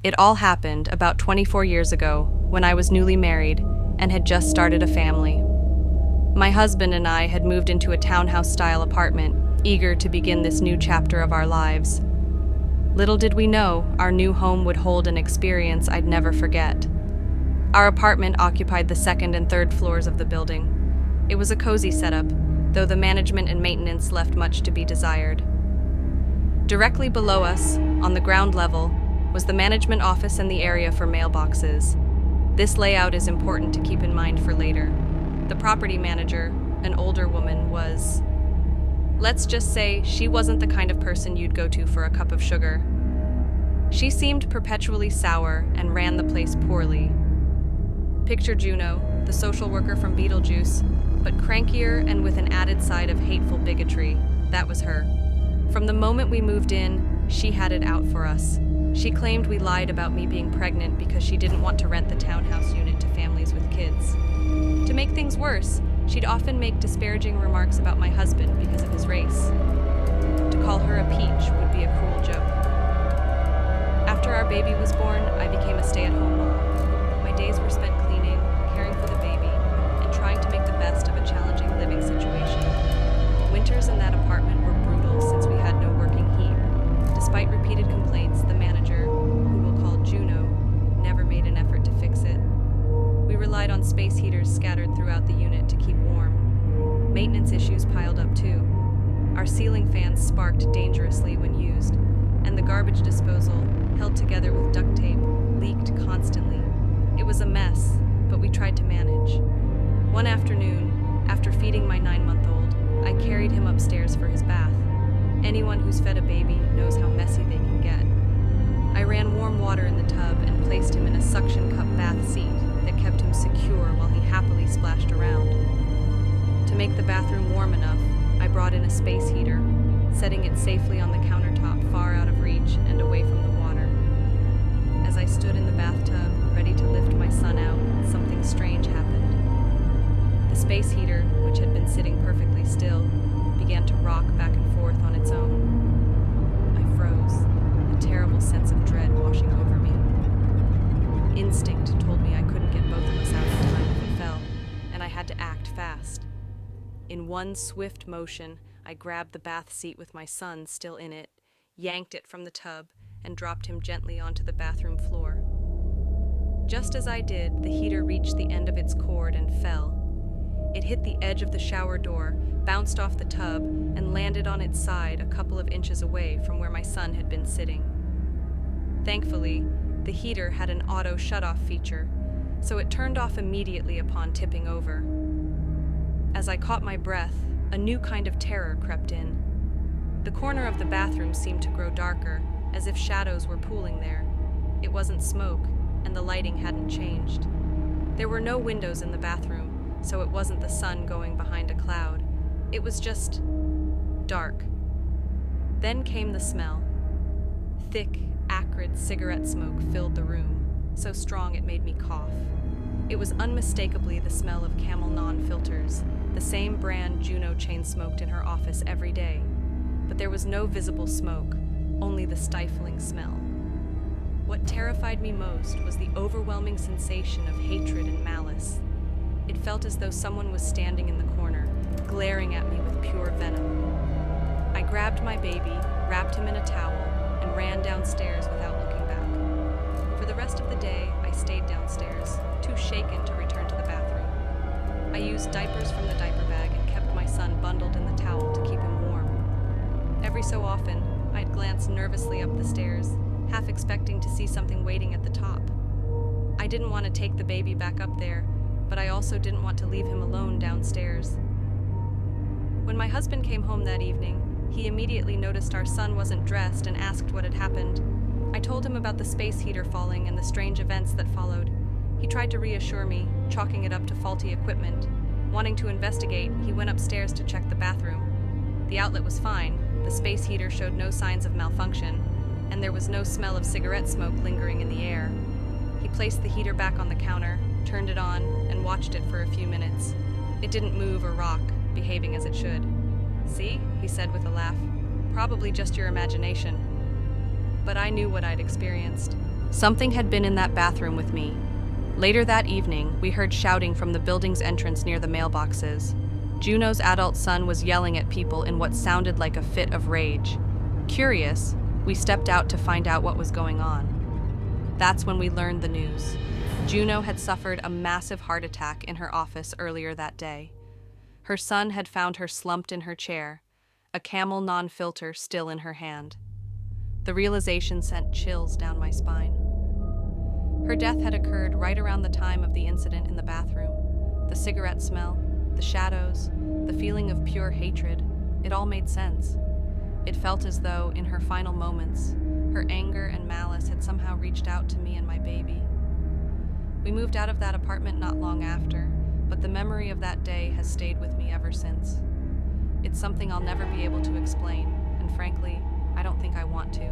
It all happened about 24 years ago when I was newly married and had just started a family. My husband and I had moved into a townhouse-style apartment, eager to begin this new chapter of our lives. Little did we know our new home would hold an experience I'd never forget. Our apartment occupied the second and third floors of the building. It was a cozy setup, though the management and maintenance left much to be desired. Directly below us, on the ground level, was the management office and the area for mailboxes. This layout is important to keep in mind for later. The property manager, an older woman, was... let's just say she wasn't the kind of person you'd go to for a cup of sugar. She seemed perpetually sour and ran the place poorly. Picture Juno, the social worker from Beetlejuice, but crankier and with an added side of hateful bigotry. That was her. From the moment we moved in, she had it out for us. She claimed we lied about me being pregnant because she didn't want to rent the townhouse unit to families with kids. To make things worse, she'd often make disparaging remarks about my husband because of his race. To call her a peach would be a cruel joke. After our baby was born, I became a stay-at-home mom. My days were spent cleaning, caring for the baby, and trying to make the best of a challenging living situation. Winters in that apartment were brutal since we had no working heat. Despite repeated complaints, the manager, who we'll call Juno, never made an effort to fix it. We relied on space heaters scattered throughout the unit to keep warm. Maintenance issues piled up too. Our ceiling fans sparked dangerously when used, and the garbage disposal, held together with duct tape, leaked constantly. It was a mess, but we tried to manage. One afternoon, after feeding my 9-month-old, I carried him upstairs for his bath. Anyone who's fed a baby knows how messy they can get. I ran warm water in the tub and placed him in a suction cup bath seat that kept him secure while he happily splashed around. To make the bathroom warm enough, I brought in a space heater, setting it safely on the countertop far out of reach and away from the water. As I stood in the bathtub, ready to lift my son out, something strange happened. The space heater, which had been sitting perfectly still, began to rock back and forth on its own. I froze, a terrible sense of dread washing over me. Instinct told me I couldn't get both of us out in time if he fell, and I had to act fast. In one swift motion, I grabbed the bath seat with my son still in it, yanked it from the tub, and dropped him gently onto the bathroom floor. Just as I did, the heater reached the end of its cord and fell. It hit the edge of the shower door, bounced off the tub, and landed on its side a couple of inches away from where my son had been sitting. Thankfully, the heater had an auto shut-off feature, so it turned off immediately upon tipping over. As I caught my breath, a new kind of terror crept in. The corner of the bathroom seemed to grow darker, as if shadows were pooling there. It wasn't smoke, and the lighting hadn't changed. There were no windows in the bathroom, so it wasn't the sun going behind a cloud. It was just dark. Then came the smell. Thick, acrid cigarette smoke filled the room, so strong it made me cough. It was unmistakably the smell of Camel non-filters, the same brand Juno chain-smoked in her office every day. But there was no visible smoke, only the stifling smell. What terrified me most was the overwhelming sensation of hatred and malice. It felt as though someone was standing in the corner, glaring at me with pure venom. I grabbed my baby, wrapped him in a towel, and ran downstairs without looking back. For the rest of the day, I stayed downstairs, too shaken to return to the bathroom. I used diapers from the diaper bag and kept my son bundled in the towel to keep him warm. Every so often, I'd glance nervously up the stairs, half expecting to see something waiting at the top. I didn't want to take the baby back up there, but I also didn't want to leave him alone downstairs. When my husband came home that evening, he immediately noticed our son wasn't dressed and asked what had happened. I told him about the space heater falling and the strange events that followed. He tried to reassure me, chalking it up to faulty equipment. Wanting to investigate, he went upstairs to check the bathroom. The outlet was fine, the space heater showed no signs of malfunction, and there was no smell of cigarette smoke lingering in the air. He placed the heater back on the counter, turned it on, and watched it for a few minutes. It didn't move or rock, behaving as it should. "See?" he said with a laugh. "Probably just your imagination." But I knew what I'd experienced. Something had been in that bathroom with me. Later that evening, we heard shouting from the building's entrance near the mailboxes. Juno's adult son was yelling at people in what sounded like a fit of rage. Curious, we stepped out to find out what was going on. That's when we learned the news. Juno had suffered a massive heart attack in her office earlier that day. Her son had found her slumped in her chair, a Camel non-filter still in her hand. The realization sent chills down my spine. Her death had occurred right around the time of the incident in the bathroom. The cigarette smell, the shadows, the feeling of pure hatred, it all made sense. It felt as though, in her final moments, her anger and malice had somehow reached out to me and my baby. We moved out of that apartment not long after, but the memory of that day has stayed with me ever since. It's something I'll never be able to explain, and frankly, I don't think I want to.